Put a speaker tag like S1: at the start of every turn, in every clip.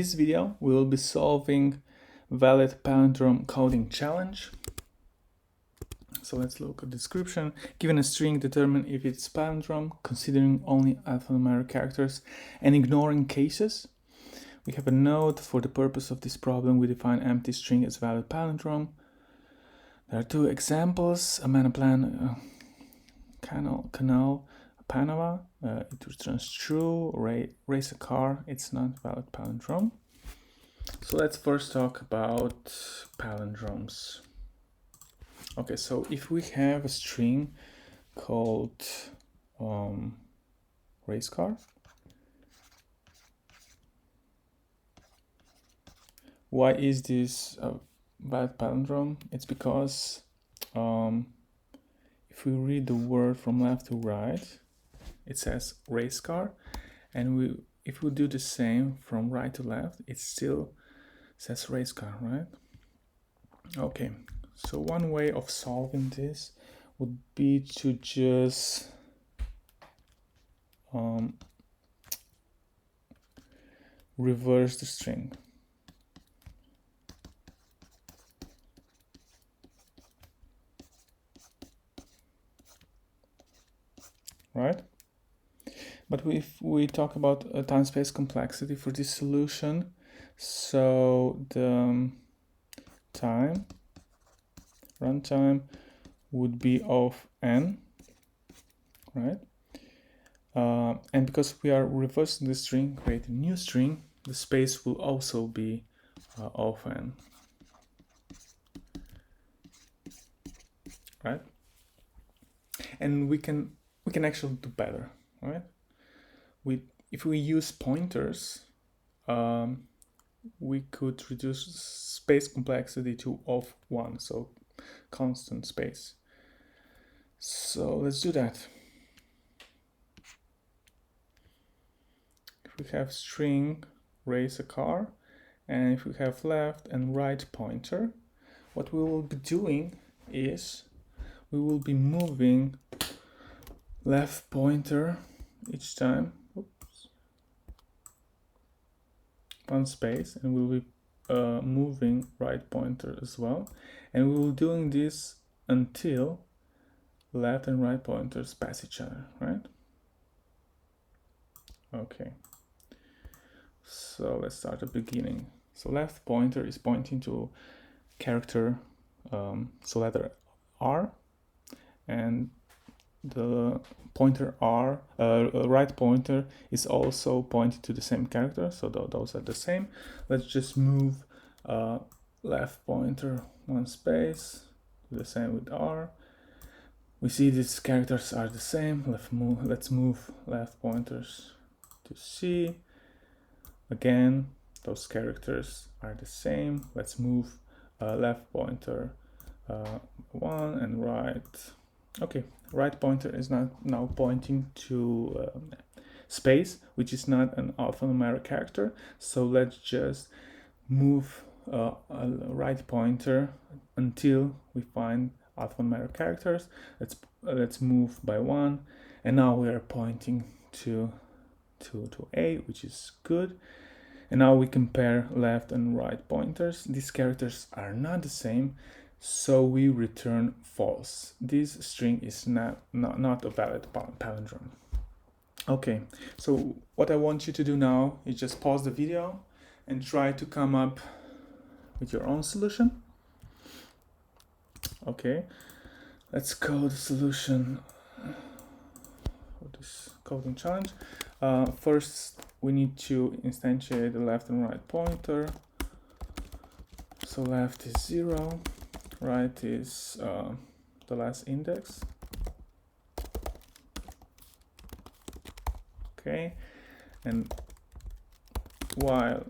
S1: In this video, we will be solving valid palindrome coding challenge. So let's look at the description. Given a string, determine if it's palindrome, considering only alphanumeric characters and ignoring cases. We have a note. For the purpose of this problem, we define empty string as valid palindrome. There are two examples: a manaplan canal Panama, it returns true. Race a car, it's not valid palindrome. So let's first talk about palindromes. Okay, so if we have a string called race car, why is this a valid palindrome? It's because if we read the word from left to right, it says race car, and if we do the same from right to left, it still says race car, right? Okay, so one way of solving this would be to just reverse the string. Right? But if we talk about a time-space complexity for this solution, so the runtime would be of n, right? And because we are reversing the string, creating a new string, the space will also be of n, right? And we can actually do better, right? If we use pointers, we could reduce space complexity to of 1, so constant space. So let's do that. If we have string race a car, and if we have left and right pointer, what we will be doing is we will be moving left pointer each time, one space, and we'll be moving right pointer as well, and we will be doing this until left and right pointers pass each other, right? Okay, so let's start at the beginning. So left pointer is pointing to character, so letter R, and the pointer R, right pointer is also pointing to the same character, so those are the same. Let's just move left pointer one space, do the same with R. We see these characters are the same. Let's move left pointers to C. Again, those characters are the same. Let's move left pointer 1 and right. Okay, right pointer is now pointing to space, which is not an alphanumeric character. So let's just move a right pointer until we find alphanumeric characters. Let's move by 1, and now we are pointing to A, which is good. And now we compare left and right pointers. These characters are not the same, so we return false. This string is not a valid palindrome. Okay, so what I want you to do now is just pause the video and try to come up with your own solution. Okay, let's code the solution for this coding challenge. First, we need to instantiate the left and right pointer. So left is 0, right is the last index. Okay, and while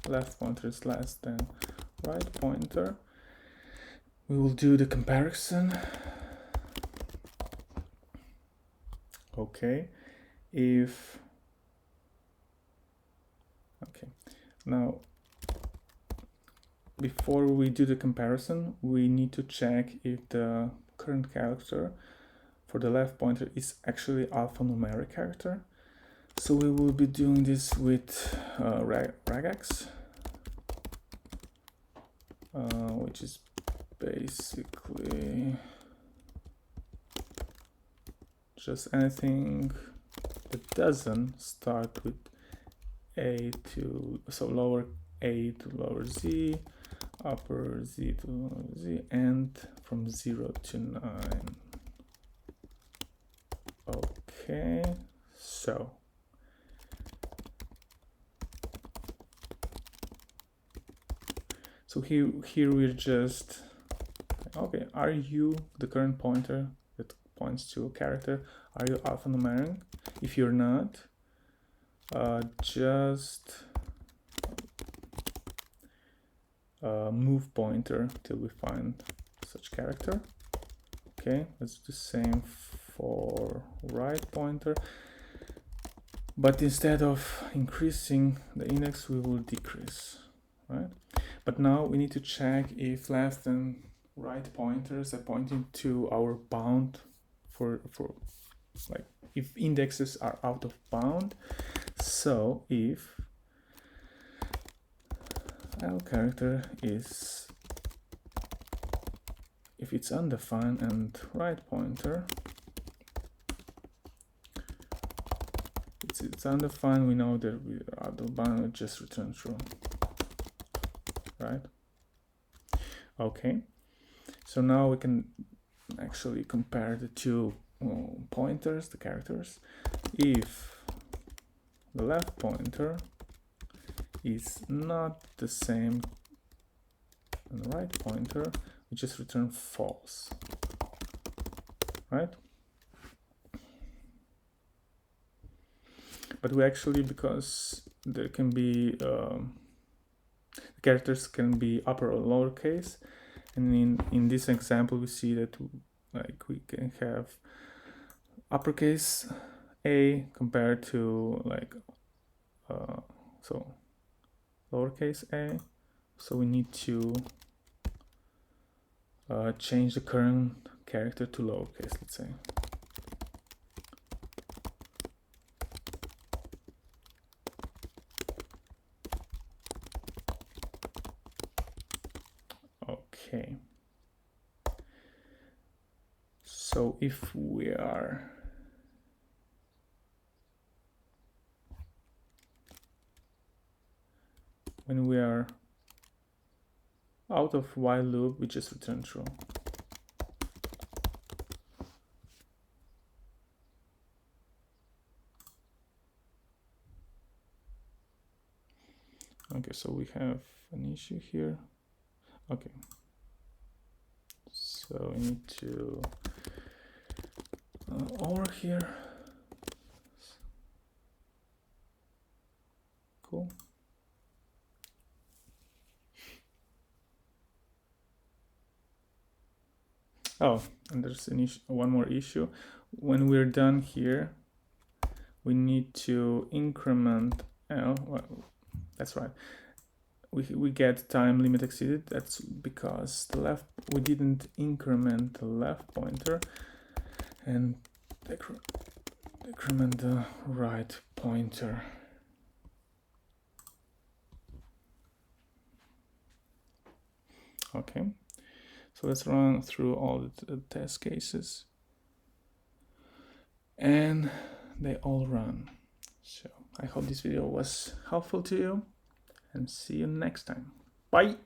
S1: left pointer is less than right pointer, we will do the comparison. Okay, now before we do the comparison, we need to check if the current character for the left pointer is actually alphanumeric character. So we will be doing this with regex, which is basically just anything that doesn't start with a to, so lower a to lower z, upper z to lower z, and from 0 to 9. Okay, so here we're just, okay, are you the current pointer that points to a character? Are you alphanumeric? If you're not, just move pointer till we find such character. Okay, let's do the same for right pointer, but instead of increasing the index, we will decrease, right? But now we need to check if left and right pointers are pointing to our bound for like if indexes are out of bound. So if L character is, if it's undefined and right pointer, it's undefined, we know that we are out of bound, we just return true, right? Okay, so now we can actually compare the two pointers, the characters. If the left pointer is not the same as the right pointer, we just return false, right? But we actually, because there can be characters can be upper or lowercase, and in this example we see that like we can have uppercase a compared to like so lowercase a, so we need to change the current character to lowercase, let's say. Okay, so if we are when we are out of while loop, we just return true. Okay, so we have an issue here. Okay, so we need to over here. Cool. Oh, and there's an issue, one more issue. When we're done here, we need to increment L. Well, that's right. We get time limit exceeded. That's because the left, we didn't increment the left pointer and decrement the right pointer. Okay, so let's run through all the test cases, and they all run. So I hope this video was helpful to you, and see you next time. Bye.